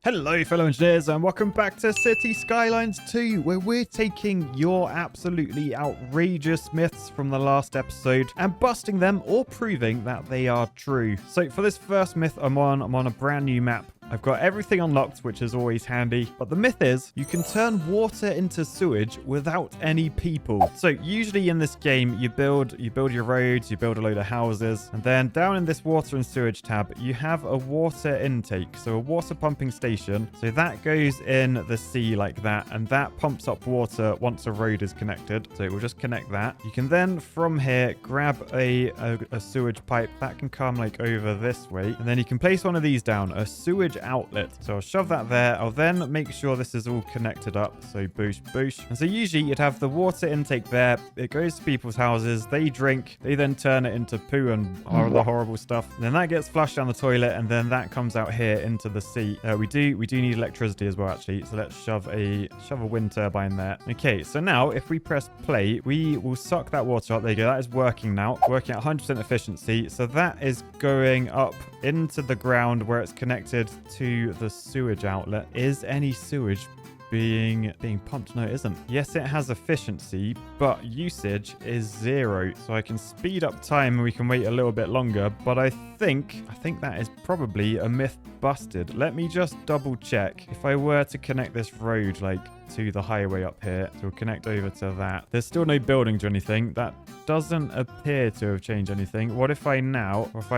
Hello fellow engineers and welcome back to Cities Skylines 2, where we're taking your absolutely outrageous myths from the last episode and busting them or proving that they are true. So for this first myth I'm on a brand new map. I've got everything unlocked, which is always handy. But the myth is you can turn water into sewage without any people. So usually in this game, you build your roads, you build a load of houses, and then down in this water and sewage tab, you have a water intake. So a water pumping station. So that goes in the sea like that, and that pumps up water once a road is connected. So we'll just connect that. You can then from here grab a sewage pipe that can come like over this way, and then you can place one of these down, a sewage outlet. So I'll shove that there. I'll then make sure this is all connected up. So boosh, boosh. And so usually you'd have the water intake there. It goes to people's houses. They drink. They then turn it into poo and the horrible stuff. And then that gets flushed down the toilet, and then that comes out here into the sea. We do need electricity as well, actually. So let's shove a wind turbine there. Okay, so now if we press play, we will suck that water up. There you go. That is working now. Working at 100% efficiency. So that is going up into the ground where it's connected to the sewage outlet. Is any sewage being pumped? No, it isn't. Yes, it has efficiency, but usage is 0. So I can speed up time and we can wait a little bit longer. But I think that is probably a myth busted. Let me just double check. If I were to connect this road like to the highway up here, so we'll connect over to that. There's still no buildings or anything. That doesn't appear to have changed anything. What if I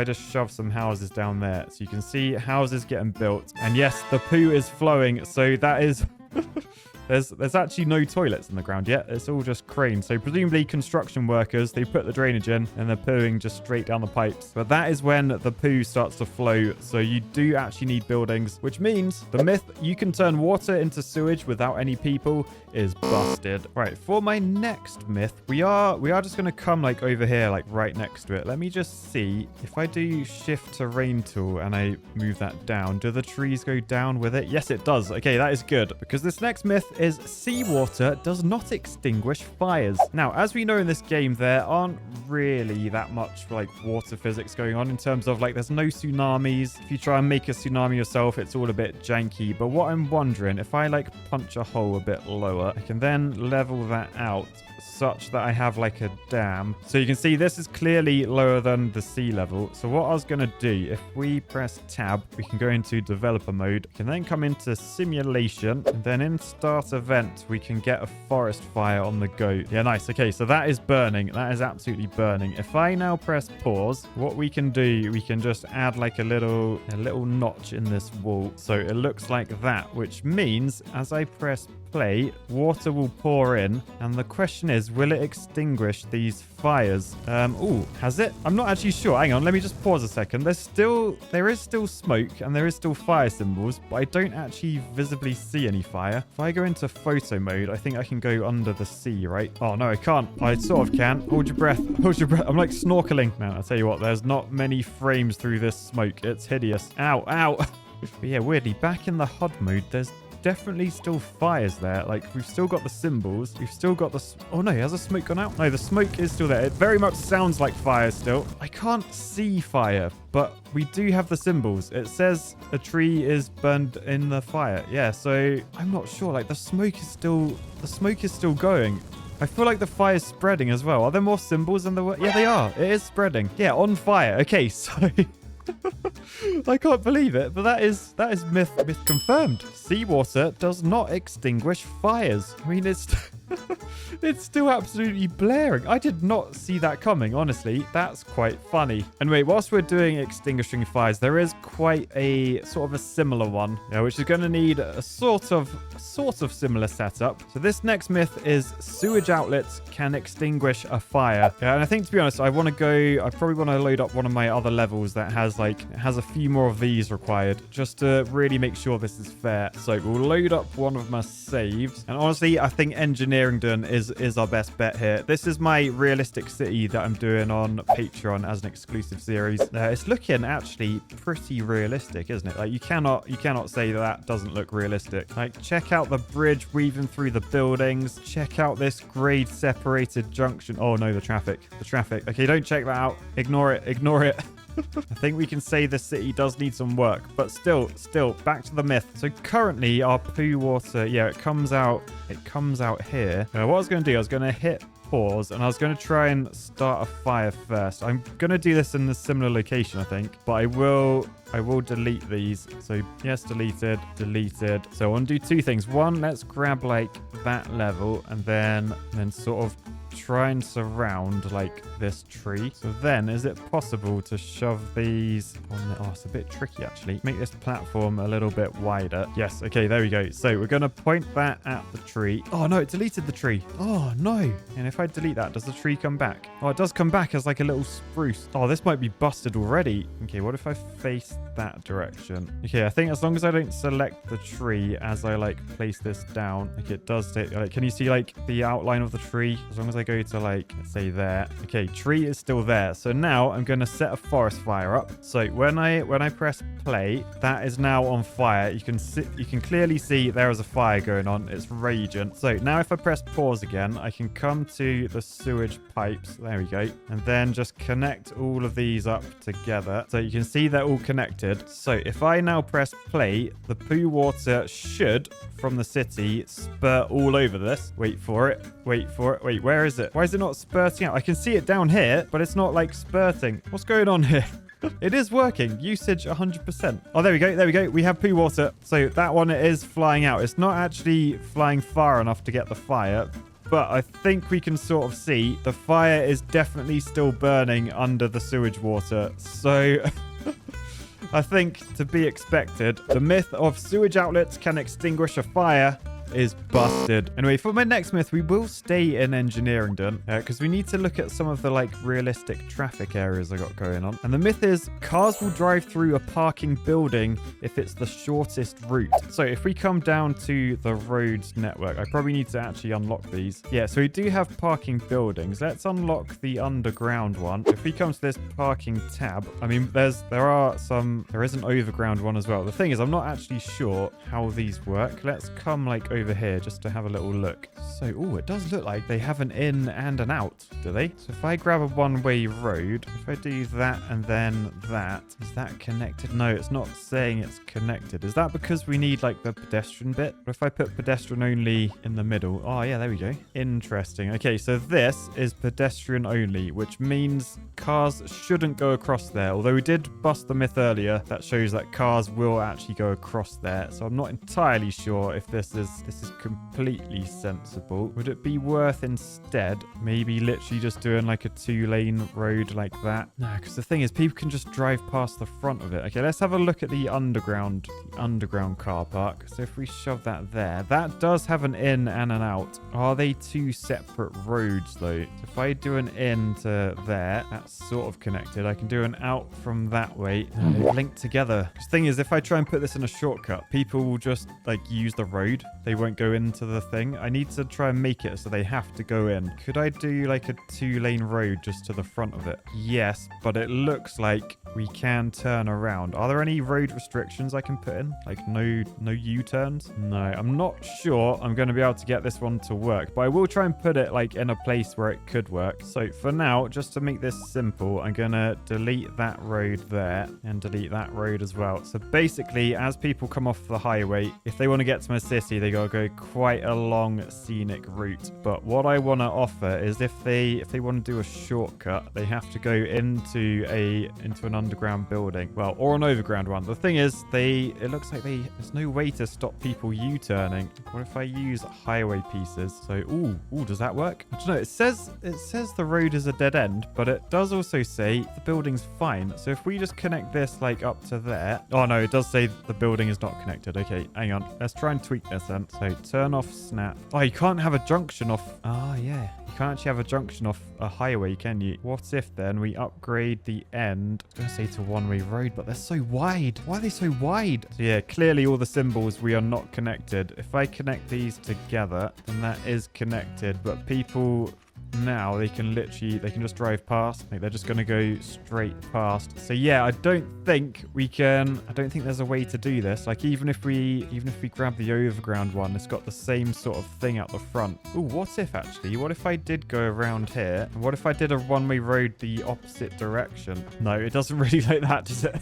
just shove some houses down there? So you can see houses getting built. And yes, the poo is flowing. So that is... There's actually no toilets in the ground yet. It's all just cranes. So presumably construction workers, they put the drainage in and they're pooing just straight down the pipes. But that is when the poo starts to flow. So you do actually need buildings, which means the myth you can turn water into sewage without any people is busted. Right, for my next myth, we are just going to come like over here, like right next to it. Let me just see if I do shift terrain tool and I move that down. Do the trees go down with it? Yes, it does. Okay, that is good, because this next myth is seawater does not extinguish fires. Now, as we know in this game, there aren't really that much like water physics going on in terms of like there's no tsunamis. If you try and make a tsunami yourself, it's all a bit janky. But what I'm wondering, if I like punch a hole a bit lower, I can then level that out such that I have like a dam. So you can see this is clearly lower than the sea level. So what I was going to do, if we press tab, we can go into developer mode. We can then come into simulation, and then in start event, we can get a forest fire on the go. Yeah, nice. Okay, so that is burning. That is absolutely burning. If I now press pause, what we can do, we can just add like a little notch in this wall. So it looks like that, which means as I press play, water will pour in, and the question is, will it extinguish these fires? Has it? I'm not actually sure. Hang on, let me just pause a second. There is still smoke and there is still fire symbols, but I don't actually visibly see any fire. If I go into photo mode, I think I can go under the sea, right? Oh no, I can't. I sort of can. Hold your breath. Hold your breath. I'm like snorkeling. Man, I'll tell you what, there's not many frames through this smoke. It's hideous. Ow, ow. But yeah, weirdly, back in the HUD mode, there's definitely still fires there. Like, we've still got the symbols. We've still got the... Oh, no, has the smoke gone out? No, the smoke is still there. It very much sounds like fire still. I can't see fire, but we do have the symbols. It says a tree is burned in the fire. Yeah, so I'm not sure. Like, the smoke is still going. I feel like the fire's spreading as well. Are there more symbols in the... Yeah, they are. It is spreading. Yeah, on fire. Okay, so... I can't believe it, but that is myth confirmed. Seawater does not extinguish fires. I mean, it's still absolutely blaring. I did not see that coming, honestly. That's quite funny. Anyway, whilst we're doing extinguishing fires, there is quite a sort of a similar one, which is going to need a sort of similar setup. So this next myth is sewage outlets can extinguish a fire. Yeah, and I think, to be honest, I probably want to load up one of my other levels that has a few more of these required, just to really make sure this is fair. So we'll load up one of my saves. And honestly, I think engineering done is our best bet here. This is my realistic city that I'm doing on Patreon as an exclusive series. It's looking actually pretty realistic, isn't it? Like, you cannot say that doesn't look realistic. Like, check out the bridge weaving through the buildings. Check out this grade separated junction. Oh no, the traffic. Okay, don't check that out. Ignore it. I think we can say the city does need some work, but still, back to the myth. So currently our poo water, yeah, it comes out here. What I was going to do, I was going to hit pause and I was going to try and start a fire first. I'm going to do this in a similar location, I think, but I will delete these. So yes, deleted. So I want to do two things. One, let's grab like that level and then sort of try and surround like this tree. So then is it possible to shove these on the, oh, it's a bit tricky actually. Make this platform a little bit wider. Yes, okay, there we go. So we're going to point that at the tree. Oh no, it deleted the tree. Oh no. And if I delete that, does the tree come back? Oh, it does come back as like a little spruce. Oh, this might be busted already. Okay, what if I face that direction? Okay, I think as long as I don't select the tree as I like place this down, like it does take, like, can you see like the outline of the tree? As long as I go to like, let's say there. Okay, tree is still there. So now I'm going to set a forest fire up. So when I press play, that is now on fire. You can clearly see there is a fire going on. It's raging. So now if I press pause again, I can come to the sewage pipes. There we go. And then just connect all of these up together. So you can see they're all connected. So if I now press play, the poo water should, from the city, spurt all over this. Wait for it. Wait, where is it? Why is it not spurting out? I can see it down here, but it's not like spurting. What's going on here? It is working. Usage 100%. Oh, there we go. We have poo water. So that one is flying out. It's not actually flying far enough to get the fire, but I think we can sort of see the fire is definitely still burning under the sewage water. So I think to be expected, the myth of sewage outlets can extinguish a fire is busted. Anyway, for my next myth, we will stay in engineering done because we need to look at some of the like realistic traffic areas I got going on. And the myth is cars will drive through a parking building if it's the shortest route. So if we come down to the roads network, I probably need to actually unlock these. Yeah, so we do have parking buildings. Let's unlock the underground one. If we come to this parking tab, I mean, there is an overground one as well. The thing is, I'm not actually sure how these work. Let's come like over here just to have a little look. So, oh, it does look like they have an in and an out, do they? So if I grab a one-way road, if I do that and then that, is that connected? No, it's not saying it's connected. Is that because we need like the pedestrian bit? Or if I put pedestrian only in the middle? Oh yeah, there we go. Interesting. Okay, so this is pedestrian only, which means cars shouldn't go across there. Although we did bust the myth earlier that shows that cars will actually go across there. So I'm not entirely sure if this is completely sensible. Would it be worth instead maybe literally just doing like a 2-lane road like that? No, because the thing is people can just drive past the front of it. Okay, let's have a look at the underground car park. So if we shove that there, that does have an in and an out. Are they two separate roads though? So if I do an in to there, that's sort of connected. I can do an out from that way. They're linked together. The thing is, if I try and put this in a shortcut, people will just like use the road. They won't go into the thing. I need to try and make it so they have to go in. Could I do like a 2-lane road just to the front of it? Yes, but it looks like we can turn around. Are there any road restrictions I can put in? Like no U-turns? No, I'm not sure I'm going to be able to get this one to work, but I will try and put it like in a place where it could work. So for now, just to make this simple, I'm going to delete that road there and delete that road as well. So basically, as people come off the highway, if they want to get to my city, they got to go quite a long scenic route. But what I want to offer is if they want to do a shortcut, they have to go into an underground building, well, or an overground one. The thing is, it looks like there's no way to stop people U-turning. What if I use highway pieces? So, ooh, does that work? I don't know. It says the road is a dead end, but it does also say the building's fine. So if we just connect this like up to there, oh no, it does say the building is not connected. Okay, hang on. Let's try and tweak this then. So turn off snap. Oh, you can't have a junction off. Oh yeah. You can't actually have a junction off a highway, can you? What if then we upgrade the end? I was going to say to one-way road, but they're so wide. Why are they so wide? So yeah, clearly all the symbols, we are not connected. If I connect these together, then that is connected, but people now, they can just drive past. Like, they're just going to go straight past. So yeah, I don't think there's a way to do this. Like, even if we grab the overground one, it's got the same sort of thing out the front. Ooh, what if I did go around here? And what if I did a one-way road the opposite direction? No, it doesn't really like that, does it?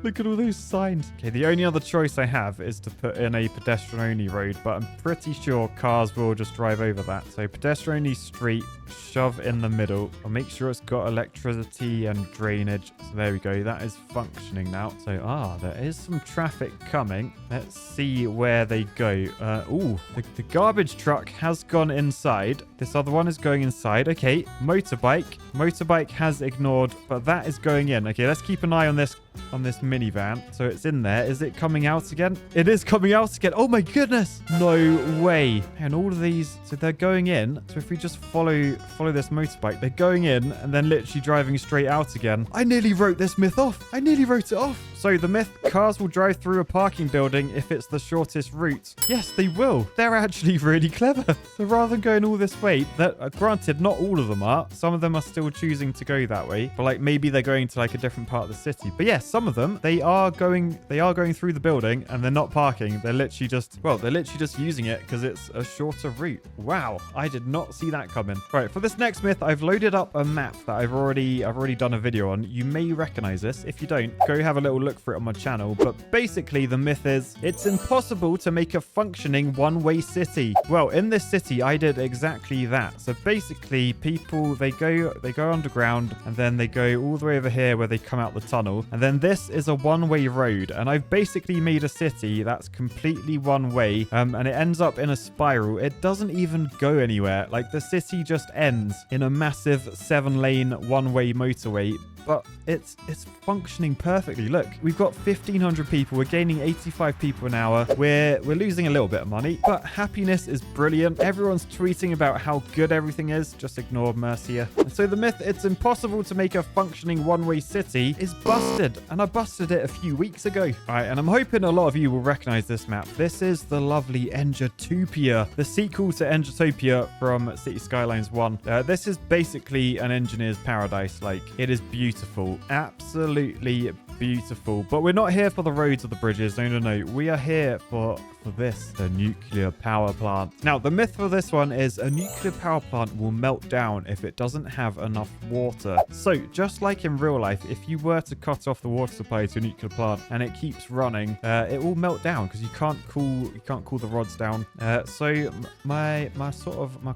Look at all those signs. Okay, the only other choice I have is to put in a pedestrian-only road, but I'm pretty sure cars will just drive over that. So pedestrian-only street, shove in the middle. I'll make sure it's got electricity and drainage. So there we go. That is functioning now. So, there is some traffic coming. Let's see where they go. The garbage truck has gone inside. This other one is going inside. Okay, motorbike. Motorbike has ignored, but that is going in. Okay, let's keep an eye on this minivan. So it's in there. Is it coming out again? It is coming out again. Oh my goodness. No way. And all of these, so they're going in. So if we just follow this motorbike, they're going in and then literally driving straight out again. I nearly wrote this myth off. I nearly wrote it off. So the myth, cars will drive through a parking building if it's the shortest route. Yes, they will. They're actually really clever. So rather than going all this way, that granted, not all of them are. Some of them are still choosing to go that way. But like maybe they're going to like a different part of the city. But yes, some of them, they are going through the building and they're not parking. They're literally just using it because it's a shorter route. Wow, I did not see that coming. Right, for this next myth, I've loaded up a map that I've already done a video on. You may recognize this. If you don't, go have a little look for it on my channel. But basically, the myth is it's impossible to make a functioning one-way city. Well, in this city, I did exactly that. So basically, people they go underground and then they go all the way over here where they come out the tunnel, and then this is a one-way road, and I've basically made a city that's completely one way, and it ends up in a spiral. It doesn't even go anywhere. Like, the city just ends in a massive 7-lane one-way motorway, but it's functioning perfectly. Look, we've got 1,500 people. We're gaining 85 people an hour. We're losing a little bit of money, but happiness is brilliant. Everyone's tweeting about how good everything is. Just ignore Mercia. And so the myth, it's impossible to make a functioning one-way city, is busted. And I busted it a few weeks ago. All right, and I'm hoping a lot of you will recognize this map. This is the lovely Engertopia, the sequel to Engertopia from Cities Skylines 1. This is basically an engineer's paradise. Like, it is beautiful. Absolutely beautiful. But we're not here for the roads or the bridges. No. We are here for this, the nuclear power plant. Now, the myth for this one is a nuclear power plant will melt down if it doesn't have enough water. So, just like in real life, if you were to cut off the water supply to a nuclear plant and it keeps running, it will melt down because you can't cool the rods down. So my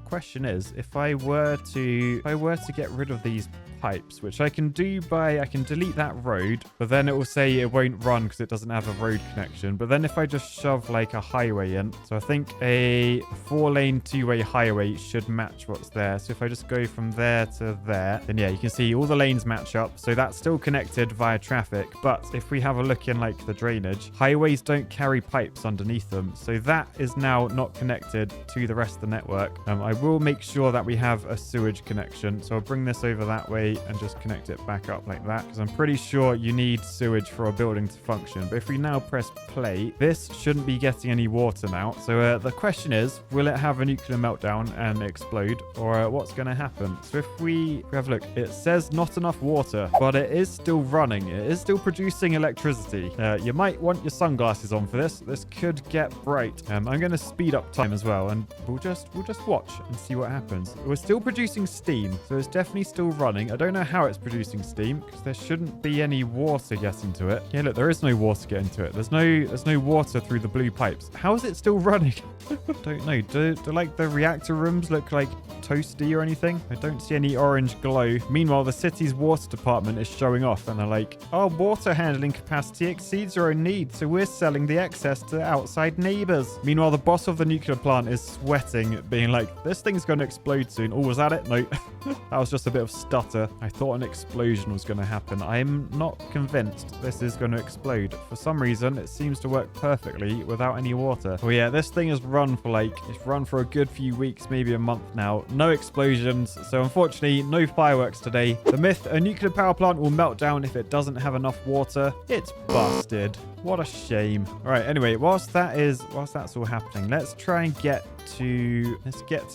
question is, if I were to get rid of these pipes, which I can do by, I can delete that road, but then it will say it won't run because it doesn't have a road connection. But then if I just shove like a highway in, so I think a 4-lane 2-way highway should match what's there. So if I just go from there to there, then yeah, you can see all the lanes match up. So that's still connected via traffic. But if we have a look in like the drainage, highways don't carry pipes underneath them. So that is now not connected to the rest of the network. I will make sure that we have a sewage connection. So I'll bring this over that way and just connect it back up like that, because I'm pretty sure you need sewage for a building to function. But if we now press play, this shouldn't be getting any water now. So the question is, will it have a nuclear meltdown and explode, or what's going to happen? So if we have a look, it says not enough water, but it is still running. It is still producing electricity. You might want your sunglasses on for this. This could get bright. I'm going to speed up time as well, and we'll just watch and see what happens. We're still producing steam, so it's definitely still running. I don't know how it's producing steam because there shouldn't be any water getting to it. Yeah, look, there is no water getting to it. There's no water through the blue pipes. How is it still running? Don't know. Do like the reactor rooms look like toasty or anything? I don't see any orange glow. Meanwhile, the city's water department is showing off and they're like, our water handling capacity exceeds our own needs, so we're selling the excess to outside neighbors. Meanwhile, the boss of the nuclear plant is sweating, being like, this thing's going to explode soon. Oh, was that it? No. That was just a bit of stutter. I thought an explosion was going to happen. I'm not convinced this is going to explode. For some reason, it seems to work perfectly without any water. Oh yeah, this thing has run for a good few weeks, maybe a month now. No explosions. So unfortunately, no fireworks today. The myth, a nuclear power plant will melt down if it doesn't have enough water. It's busted. What a shame. All right, anyway, whilst that's all happening, let's try and get to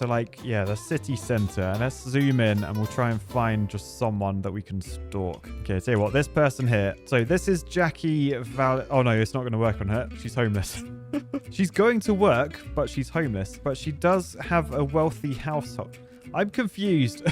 like, yeah, the city center, and let's zoom in and we'll try and find just someone that we can stalk. Okay, tell you what, this person here. So this is Jackie Val. Oh no, it's not going to work on her. She's homeless. She's going to work, but she's homeless. But she does have a wealthy household. I'm confused.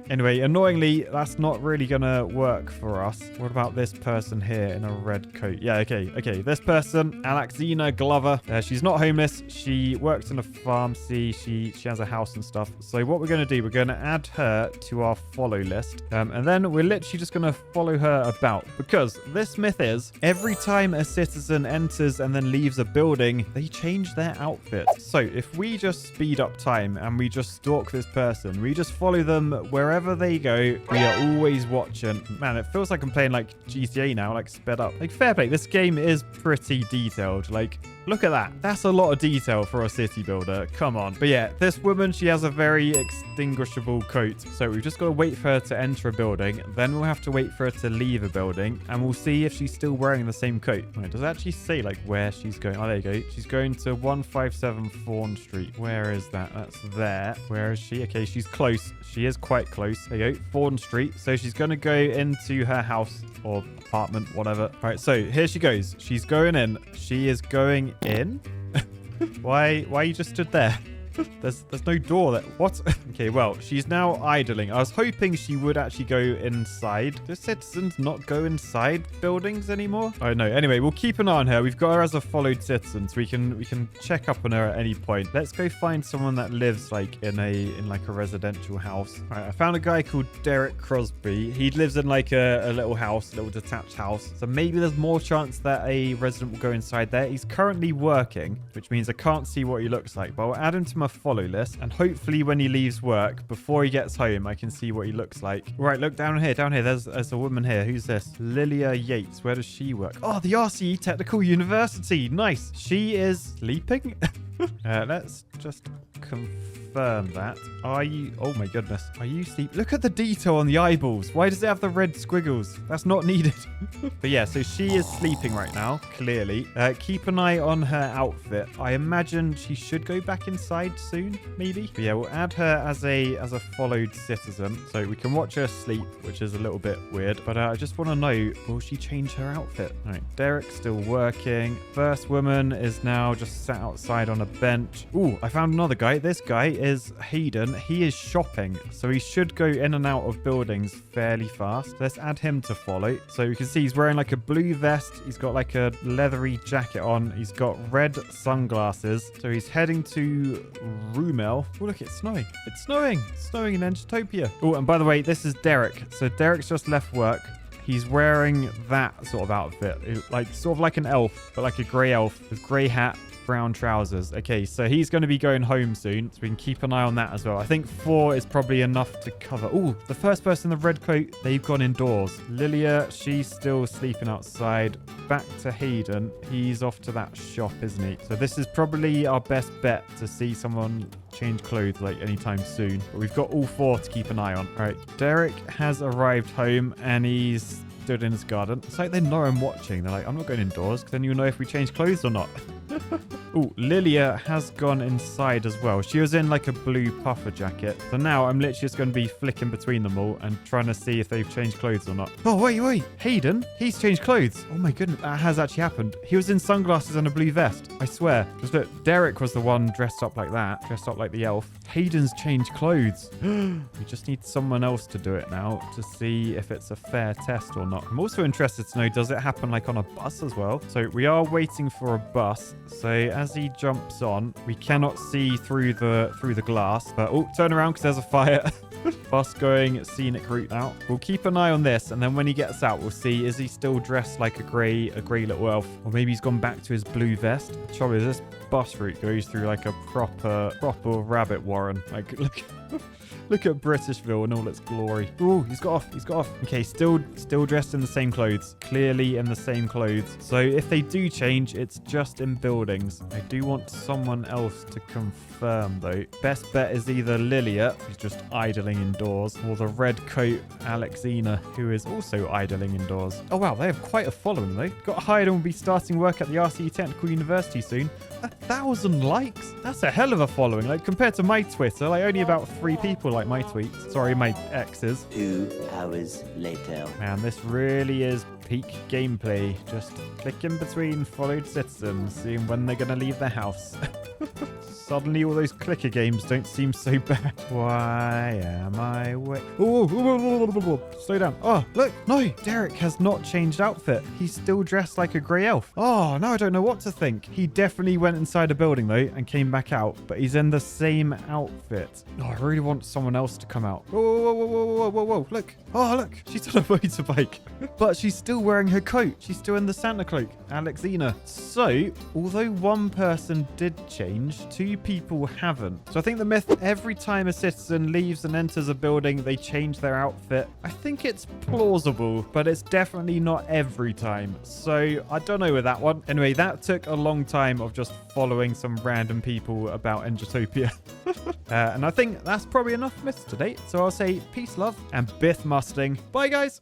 Anyway, annoyingly, that's not really gonna work for us. What about this person here in a red coat? Yeah, okay. This person, Alexina Glover. She's not homeless. She works in a pharmacy. She has a house and stuff. So what we're gonna do, we're gonna add her to our follow list. And then we're literally just gonna follow her about, because this myth is every time a citizen enters and then leaves a building, they change their outfit. So if we just speed up time and we just stalk this person, we just follow them wherever they go, we are always watching. Man, it feels like I'm playing like GTA now, like sped up. Like, fair play, this game is pretty detailed. Like, look at that. That's a lot of detail for a city builder. Come on. But yeah, this woman, she has a very extinguishable coat. So we've just got to wait for her to enter a building. Then we'll have to wait for her to leave a building. And we'll see if she's still wearing the same coat. Right, does it actually say like where she's going? Oh, there you go. She's going to 157 Fawn Street. Where is that? That's there. Where is she? Okay, she's close. She is quite close. There you go. Fawn Street. So she's going to go into her house or apartment, whatever. All right, so here she goes. She's going in. She is going in. Why you just stood there? There's no door there. What? Okay, well, she's now idling. I was hoping she would actually go inside. Do citizens not go inside buildings anymore? I don't know. Anyway, we'll keep an eye on her. We've got her as a followed citizen, so we can check up on her at any point. Let's go find someone that lives like in like a residential house. All right, I found a guy called Derek Crosby. He lives in like a little house, a little detached house. So maybe there's more chance that a resident will go inside there. He's currently working, which means I can't see what he looks like, but I'll add him to my follow list, and hopefully when he leaves work, before he gets home, I can see what he looks like. Right, look down here. There's a woman here. Who's this? Lilia Yates. Where does she work? Oh, the RCE Technical University. Nice. She is sleeping. Let's just confirm that. Are you... Oh my goodness. Are you sleep? Look at the detail on the eyeballs. Why does it have the red squiggles? That's not needed. But yeah, so she is sleeping right now, clearly. Keep an eye on her outfit. I imagine she should go back inside soon, maybe. But yeah, we'll add her as a followed citizen, so we can watch her sleep, which is a little bit weird. But I just want to know, will she change her outfit? All right, Derek's still working. First woman is now just sat outside on a bench. Ooh, I found another guy. This guy is Hayden. He is shopping, so he should go in and out of buildings fairly fast. Let's add him to follow. So you can see he's wearing like a blue vest. He's got like a leathery jacket on. He's got red sunglasses. So he's heading to Rumel. Oh, look, it's snowing. It's snowing. It's snowing in Engitopia. Oh, and by the way, this is Derek. So Derek's just left work. He's wearing that sort of outfit, like sort of like an elf, but like a grey elf with grey hat, brown trousers. Okay, so he's going to be going home soon, so we can keep an eye on that as well. I think 4 is probably enough to cover. Oh, the first person in the red coat, they've gone indoors. Lilia, she's still sleeping outside. Back to Hayden. He's off to that shop, isn't he? So this is probably our best bet to see someone change clothes like anytime soon. But we've got all 4 to keep an eye on. All right, Derek has arrived home and he's stood in his garden. It's like they know I'm watching. They're like, I'm not going indoors, because then you'll know if we change clothes or not. Oh, Lilia has gone inside as well. She was in like a blue puffer jacket. So now I'm literally just going to be flicking between them all and trying to see if they've changed clothes or not. Oh, wait. Hayden, he's changed clothes. Oh my goodness, that has actually happened. He was in sunglasses and a blue vest. I swear. Just look, Derek was the one dressed up like that. Dressed up like the elf. Hayden's changed clothes. We just need someone else to do it now to see if it's a fair test or not. I'm also interested to know, does it happen like on a bus as well? So we are waiting for a bus. So as he jumps on, we cannot see through the glass. But oh, turn around because there's a fire. Bus going scenic route now. We'll keep an eye on this, and then when he gets out, we'll see, is he still dressed like a grey little elf, or maybe he's gone back to his blue vest. The trouble is, this bus route goes through like a proper rabbit warren. Like, look. Look at Britishville in all its glory. Oh, he's got off. He's got off. Okay, still dressed in the same clothes. Clearly in the same clothes. So if they do change, it's just in buildings. I do want someone else to confirm, though. Best bet is either Lilia, who's just idling indoors, or the red coat Alexina, who is also idling indoors. Oh, wow. They have quite a following, though. Got hired and will be starting work at the RCE Technical University soon. 1,000 likes? That's a hell of a following. Like, compared to my Twitter, like, only about 3 people like my tweets. Sorry, my exes. 2 hours later. Man, this really is peak gameplay. Just clicking between followed citizens, seeing when they're going to leave their house. Suddenly all those clicker games don't seem so bad. Why am I slow down. Oh, look. No, Derek has not changed outfit. He's still dressed like a grey elf. Oh, now I don't know what to think. He definitely went inside a building, though, and came back out. But he's in the same outfit. Oh, I really want someone else to come out. Whoa. Look. Oh, look. She's on a motorbike. But she's still wearing her coat. She's still in the Santa cloak. Alexina. So, although one person did change, 2 people haven't. So I think the myth, every time a citizen leaves and enters a building, they change their outfit. I think it's plausible, but it's definitely not every time. So I don't know with that one. Anyway, that took a long time of just following some random people about Engitopia. And I think that's probably enough myths to date. So I'll say peace, love, and Bith Musting. Bye, guys.